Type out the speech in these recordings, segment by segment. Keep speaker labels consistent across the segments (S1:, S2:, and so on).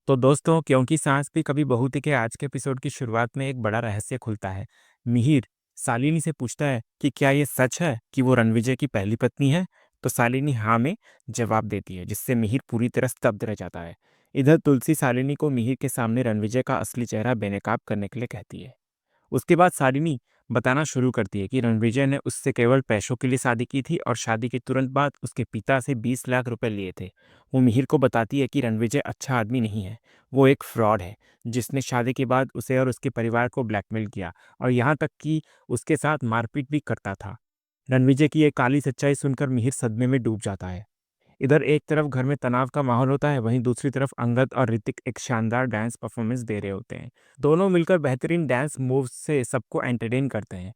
S1: तो दोस्तों, क्योंकि सांस भी कभी बहू थी के आज के एपिसोड की शुरुआत में एक बड़ा रहस्य खुलता है। मिहिर शालिनी से पूछता है कि क्या ये सच है कि वो रणविजय की पहली पत्नी है। तो शालिनी हाँ में जवाब देती है, जिससे मिहिर पूरी तरह स्तब्ध रह जाता है। इधर तुलसी शालिनी को मिहिर के सामने रणविजय का असली चेहरा बेनकाब करने के लिए कहती है। उसके बाद शालिनी बताना शुरू करती है कि रणविजय ने उससे केवल पैसों के लिए शादी की थी और शादी के तुरंत बाद उसके पिता से 20 लाख रुपए लिए थे। वो मिहिर को बताती है कि रणविजय अच्छा आदमी नहीं है, वो एक फ्रॉड है जिसने शादी के बाद उसे और उसके परिवार को ब्लैकमेल किया और यहाँ तक कि उसके साथ मारपीट भी करता था। रणविजय की ये काली सच्चाई सुनकर मिहिर सदमे में डूब जाता है। इधर एक तरफ घर में तनाव का माहौल होता है, वहीं दूसरी तरफ अंगद और ऋतिक एक शानदार डांस परफॉर्मेंस दे रहे होते हैं। दोनों मिलकर बेहतरीन डांस मूव्स से सबको एंटरटेन करते हैं।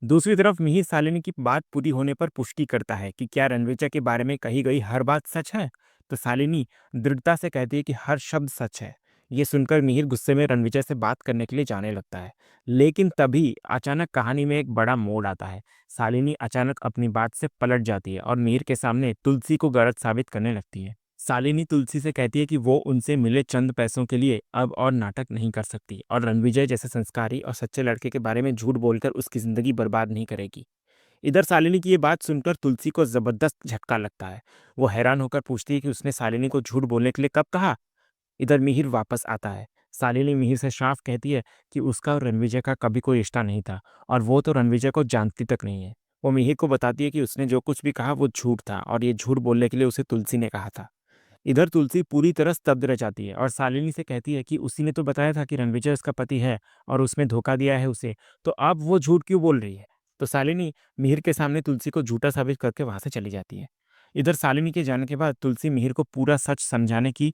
S1: दूसरी तरफ मिहिर शालिनी की बात पूरी होने पर पुष्टि करता है कि क्या रणविजय के बारे में कही गई हर बात सच है। तो शालिनी दृढ़ता से कहती है कि हर शब्द सच है। ये सुनकर मिहिर गुस्से में रणविजय से बात करने के लिए जाने लगता है, लेकिन तभी अचानक कहानी में एक बड़ा मोड़ आता है। शालिनी अचानक अपनी बात से पलट जाती है और मिहिर के सामने तुलसी को गलत साबित करने लगती है। शालिनी तुलसी से कहती है कि वो उनसे मिले चंद पैसों के लिए अब और नाटक नहीं कर सकती और रणविजय जैसे संस्कारी और सच्चे लड़के के बारे में झूठ बोलकर उसकी जिंदगी बर्बाद नहीं करेगी। इधर शालिनी की ये बात सुनकर तुलसी को जबरदस्त झटका लगता है। वो हैरान होकर पूछती है कि उसने शालिनी को झूठ बोलने के लिए कब कहा। इधर मिहिर वापस आता है। शालिनी मिहिर से साफ कहती है कि उसका और रणविजय का कभी कोई रिश्ता नहीं था और वो तो रणविजय को जानती तक नहीं है। वो मिहिर को बताती है कि उसने जो कुछ भी कहा वो झूठ था और ये झूठ बोलने के लिए उसे तुलसी ने कहा था। इधर तुलसी पूरी तरह स्तब्ध रह जाती है और शालिनी से कहती है कि उसी ने तो बताया था कि रणविजय उसका पति है और उसने धोखा दिया है उसे, तो अब वो झूठ क्यों बोल रही है। तो शालिनी मिहिर के सामने तुलसी को झूठा साबित करके वहां से चली जाती है। इधर शालिनी के जाने के बाद तुलसी मिहिर को पूरा सच समझाने की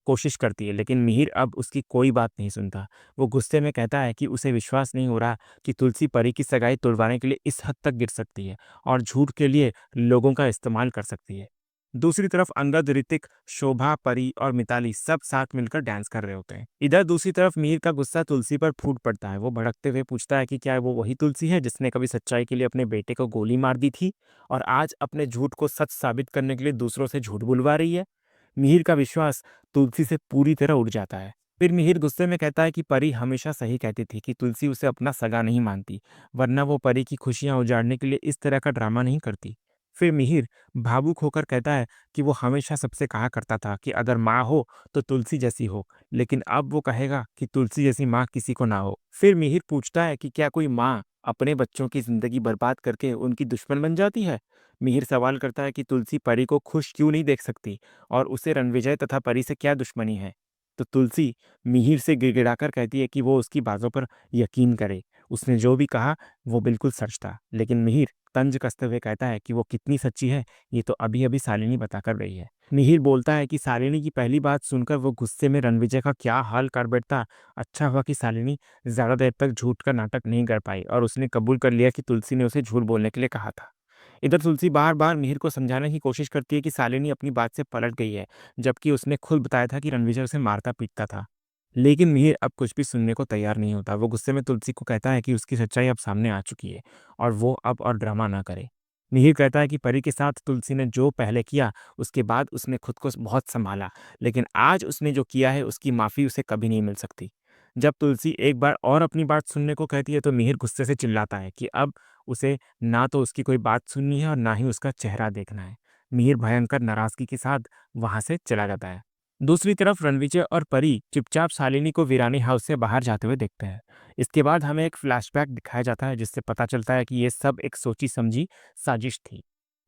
S1: कोशिश करती है, लेकिन मिहिर अब उसकी कोई बात नहीं सुनता। वो गुस्से में कहता है कि उसे विश्वास नहीं हो रहा कि तुलसी परी की सगाई तुड़वाने के लिए इस हद तक गिर सकती है और झूठ के लिए लोगों का इस्तेमाल कर सकती है। दूसरी तरफ अंगद, ऋतिक, शोभा, परी और मिताली सब साथ मिलकर डांस कर रहे होते हैं। इधर दूसरी तरफ मिहिर का गुस्सा तुलसी पर फूट पड़ता है। वो भड़कते हुए पूछता है कि क्या वो वही तुलसी है जिसने कभी सच्चाई के लिए अपने बेटे को गोली मार दी थी और आज अपने झूठ को सच साबित करने के लिए दूसरों से झूठ बुलवा रही है। मिहिर का विश्वास तुलसी से पूरी तरह उड़ जाता है। फिर मिहिर गुस्से में कहता है कि परी हमेशा सही कहती थी कि तुलसी उसे अपना सगा नहीं मानती, वरना वो परी की खुशियां उजाड़ने के लिए इस तरह का ड्रामा नहीं करती। फिर मिहिर भावुक होकर कहता है कि वो हमेशा सबसे कहा करता था कि अगर माँ हो तो तुलसी जैसी हो, लेकिन अब वो कहेगा कि तुलसी जैसी माँ किसी को ना हो। फिर मिहिर पूछता है कि क्या कोई माँ अपने बच्चों की जिंदगी बर्बाद करके उनकी दुश्मन बन जाती है। मिहिर सवाल करता है कि तुलसी परी को खुश क्यों नहीं देख सकती और उसे रणविजय तथा परी से क्या दुश्मनी है। तो तुलसी मिहिर से गिड़गिड़ाकर कहती है कि वो उसकी बातों पर यकीन करे, उसने जो भी कहा वो बिल्कुल सच था। लेकिन मिहिर तंज कसते हुए कहता है कि वो कितनी सच्ची है ये तो अभी अभी शालिनी बता कर रही है। मिहिर बोलता है कि शालिनी की पहली बात सुनकर वो गुस्से में रणविजय का क्या हाल कर बैठता। अच्छा हुआ कि शालिनी ज्यादा देर तक झूठ का नाटक नहीं कर पाई और उसने कबूल कर लिया कि तुलसी ने उसे झूठ बोलने के लिए कहा था। इधर तुलसी बार बार मिहिर को समझाने की कोशिश करती है कि शालिनी अपनी बात से पलट गई है, जबकि उसने खुद बताया था कि रणविजय उसे मारता पीटता था। लेकिन मिहिर अब कुछ भी सुनने को तैयार नहीं होता। वो गुस्से में तुलसी को कहता है कि उसकी सच्चाई अब सामने आ चुकी है और वो अब और ड्रामा ना करे। मिहिर कहता है कि परी के साथ तुलसी ने जो पहले किया उसके बाद उसने खुद को बहुत संभाला, लेकिन आज उसने जो किया है उसकी माफी उसे कभी नहीं मिल सकती। जब तुलसी एक बार और अपनी बात सुनने को कहती है तो मिहिर गुस्से से चिल्लाता है कि अब उसे ना तो उसकी कोई बात सुननी है और ना ही उसका चेहरा देखना है। मिहिर भयंकर नाराजगी के साथ वहां से चला जाता है। दूसरी तरफ रणविजय और परी चुपचाप शालिनी को वीरानी हाउस से बाहर जाते हुए देखते हैं। इसके बाद हमें एक फ्लैशबैक दिखाया जाता है जिससे पता चलता है कि ये सब एक सोची समझी साजिश थी।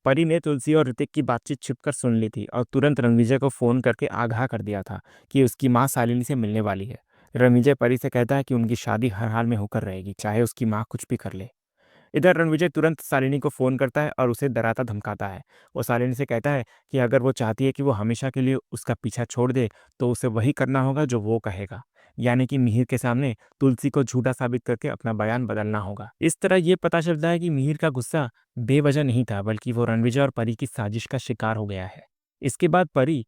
S1: परी ने तुलसी और ऋतिक की बातचीत छिपकर सुन ली थी और तुरंत रणविजय को फोन करके आगाह कर दिया था कि उसकी माँ शालिनी से मिलने वाली है। रणविजय परी से कहता है कि उनकी शादी हर हाल में होकर रहेगी, चाहे उसकी माँ कुछ भी कर ले। इधर रणविजय तुरंत शालिनी को फोन करता है और उसे डराता धमकाता है। वो शालिनी से कहता है कि अगर वो चाहती है कि वो हमेशा के लिए उसका पीछा छोड़ दे तो उसे वही करना होगा जो वो कहेगा, यानी कि मिहिर के सामने तुलसी को झूठा साबित करके अपना बयान बदलना होगा। इस तरह ये पता चलता है कि मिहिर का गुस्सा बेवजह नहीं था, बल्कि वो रणविजय और परी की साजिश का शिकार हो गया है। इसके बाद परी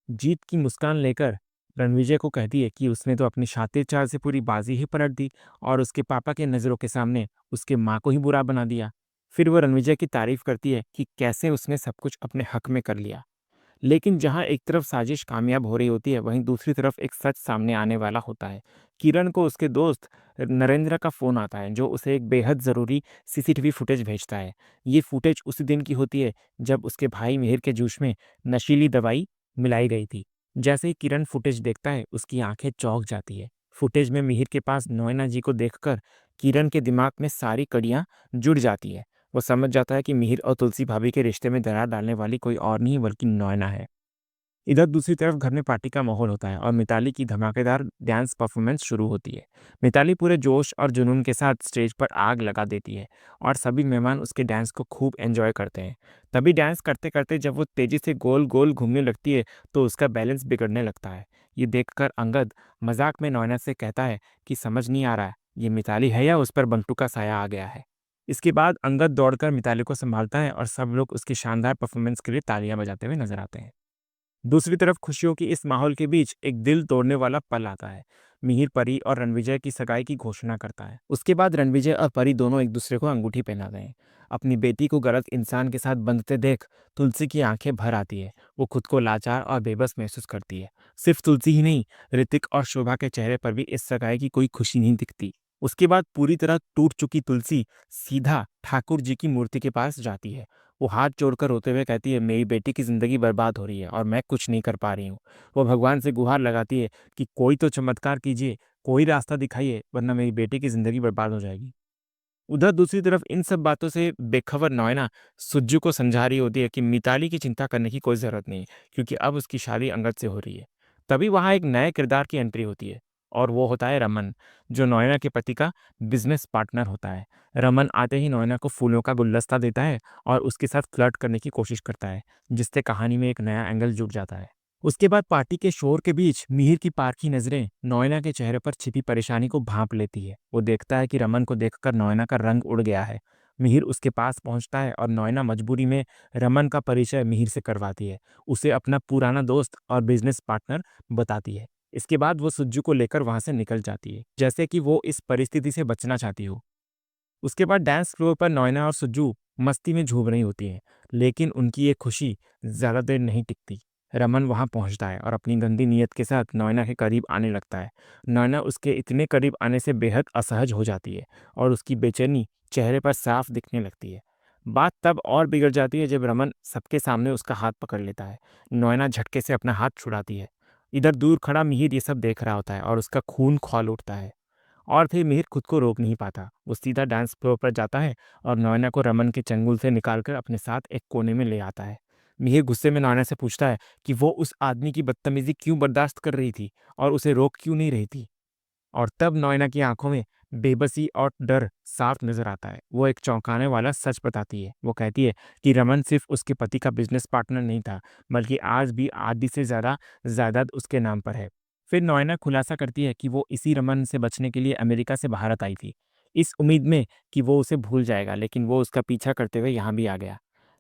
S1: जीत की मुस्कान लेकर रणविजय को कहती है कि उसने तो अपनी शातिर चाल से पूरी बाजी ही पलट दी और उसके पापा के नज़रों के सामने उसके माँ को ही बुरा बना दिया। फिर वो रणविजय की तारीफ करती है कि कैसे उसने सब कुछ अपने हक में कर लिया। लेकिन जहाँ एक तरफ साजिश कामयाब हो रही होती है, वहीं दूसरी तरफ एक सच सामने आने वाला होता है। किरण को उसके दोस्त नरेंद्र का फ़ोन आता है, जो उसे एक बेहद ज़रूरी सीसीटीवी फुटेज भेजता है। ये फुटेज उसी दिन की होती है, जब उसके भाई मिहिर के जूस में नशीली दवाई मिलाई गई थी। जैसे ही किरण फुटेज देखता है, उसकी आंखें चौंक जाती है। फुटेज में मिहिर के पास नोएना जी को देखकर किरण के दिमाग में सारी कड़ियाँ जुड़ जाती है। वो समझ जाता है कि मिहिर और तुलसी भाभी के रिश्ते में दरार डालने वाली कोई और नहीं बल्कि नोएना है। इधर दूसरी तरफ घर में पार्टी का माहौल होता है और मिताली की धमाकेदार डांस परफॉर्मेंस शुरू होती है। मिताली पूरे जोश और जुनून के साथ स्टेज पर आग लगा देती है और सभी मेहमान उसके डांस को खूब एंजॉय करते हैं। तभी डांस करते करते जब वो तेजी से गोल गोल घूमने लगती है, तो उसका बैलेंस बिगड़ने लगता है। ये देखकर अंगद मजाक में नौना से कहता है कि समझ नहीं आ रहा है, ये मिताली है या उस पर बंटू का साया आ गया है। इसके बाद अंगद दौड़कर मिताली को संभालता है और सब लोग उसकी शानदार परफॉर्मेंस के लिए तालियां बजाते हुए नजर आते हैं। दूसरी तरफ खुशियों की इस माहौल के बीच एक दिल तोड़ने वाला पल आता है। मिहिर परी और रणविजय की सगाई की घोषणा करता है। उसके बाद रणविजय और परी दोनों एक दूसरे को अंगूठी पहनाते हैं। अपनी बेटी को गलत इंसान के साथ बंधते देख तुलसी की आंखें भर आती है। वो खुद को लाचार और बेबस महसूस करती है। सिर्फ तुलसी ही नहीं, ऋतिक और शोभा के चेहरे पर भी इस सगाई की कोई खुशी नहीं दिखती। उसके बाद पूरी तरह टूट चुकी तुलसी सीधा ठाकुर जी की मूर्ति के पास जाती है। वो हाथ जोड़कर रोते हुए कहती है, मेरी बेटी की ज़िंदगी बर्बाद हो रही है और मैं कुछ नहीं कर पा रही हूँ। वो भगवान से गुहार लगाती है कि कोई तो चमत्कार कीजिए, कोई रास्ता दिखाइए, वरना मेरी बेटी की ज़िंदगी बर्बाद हो जाएगी। उधर दूसरी तरफ इन सब बातों से बेखबर नॉयना सुज्जू को समझा रही होती है कि मिताली की चिंता करने की कोई ज़रूरत नहीं, क्योंकि अब उसकी शादी अंगद से हो रही है। तभी वहाँ एक नए किरदार की एंट्री होती है और वो होता है रमन, जो नॉयना के पति का बिजनेस पार्टनर होता है। रमन आते ही नॉयना को फूलों का गुलदस्ता देता है और उसके साथ फ्लर्ट करने की कोशिश करता है, जिससे कहानी में एक नया एंगल जुड़ जाता है। उसके बाद पार्टी के शोर के बीच मिहिर की पारखी नजरें नॉयना के चेहरे पर छिपी परेशानी को भांप लेती है। वो देखता है कि रमन को देखकर नॉयना का रंग उड़ गया है। मिहिर उसके पास पहुंचता है और नॉयना मजबूरी में रमन का परिचय मिहिर से करवाती है। उसे अपना पुराना दोस्त और बिजनेस पार्टनर बताती है। इसके बाद वो सुज्जू को लेकर वहां से निकल जाती है, जैसे कि वो इस परिस्थिति से बचना चाहती हो। उसके बाद डांस फ्लोर पर नॉयना और सुज्जू मस्ती में झूम रही होती हैं, लेकिन उनकी ये खुशी ज़्यादा देर नहीं टिकती। रमन वहां पहुंचता है और अपनी गंदी नीयत के साथ नॉयना के करीब आने लगता है। नॉयना उसके इतने करीब आने से बेहद असहज हो जाती है और उसकी बेचैनी चेहरे पर साफ दिखने लगती है। बात तब और बिगड़ जाती है जब रमन सबके सामने उसका हाथ पकड़ लेता है। नॉयना झटके से अपना हाथ छुड़ाती है। इधर दूर खड़ा मिहिर ये सब देख रहा होता है और उसका खून खौल उठता है। और फिर मिहिर खुद को रोक नहीं पाता। वो सीधा डांस फ्लोर पर जाता है और नॉयना को रमन के चंगुल से निकालकर अपने साथ एक कोने में ले आता है। मिहिर गुस्से में नॉयना से पूछता है कि वो उस आदमी की बदतमीजी क्यों बर्दाश्त कर रही थी और उसे रोक क्यों नहीं रही थी। और तब नॉयना की आंखों में बेबसी और डर साफ नजर आता है। वो एक चौंकाने वाला सच बताती है। वो कहती है कि रमन सिर्फ उसके पति का बिजनेस पार्टनर नहीं था, बल्कि आज भी आधी से ज़्यादा जायदाद उसके नाम पर है। फिर नॉयना खुलासा करती है कि वो इसी रमन से बचने के लिए अमेरिका से भारत आई थी, इस उम्मीद में कि वो उसे भूल जाएगा, लेकिन वो उसका पीछा करते हुए यहाँ भी आ गया।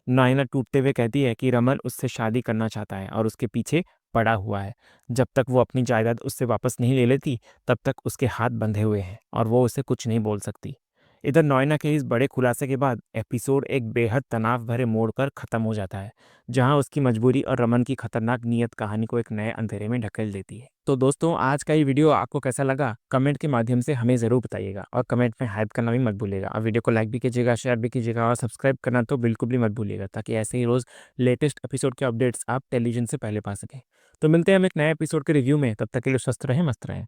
S1: नॉयना टूटते हुए कहती है कि रमन उससे शादी करना चाहता है और उसके पीछे पड़ा हुआ है। जब तक वो अपनी जायदाद उससे वापस नहीं ले लेती, तब तक उसके हाथ बंधे हुए हैं और वो उसे कुछ नहीं बोल सकती। इधर नॉयना के इस बड़े खुलासे के बाद एपिसोड एक बेहद तनाव भरे मोड़ पर खत्म हो जाता है, जहां उसकी मजबूरी और रमन की खतरनाक नीयत कहानी को एक नए अंधेरे में ढकेल देती है। तो दोस्तों, आज का ये वीडियो आपको कैसा लगा, कमेंट के माध्यम से हमें ज़रूर बताइएगा और कमेंट में हाइप करना भी मत भूलिएगा। और वीडियो को लाइक भी कीजिएगा, शेयर भी कीजिएगा और सब्सक्राइब करना तो बिल्कुल भी मत भूलिएगा, ताकि ऐसे ही रोज़ लेटेस्ट एपिसोड के अपडेट्स आप टेलीविजन से पहले पा सकें। तो मिलते हैं हम एक नए एपिसोड के रिव्यू में। तब तक के लिए स्वस्थ रहें, मस्त रहें।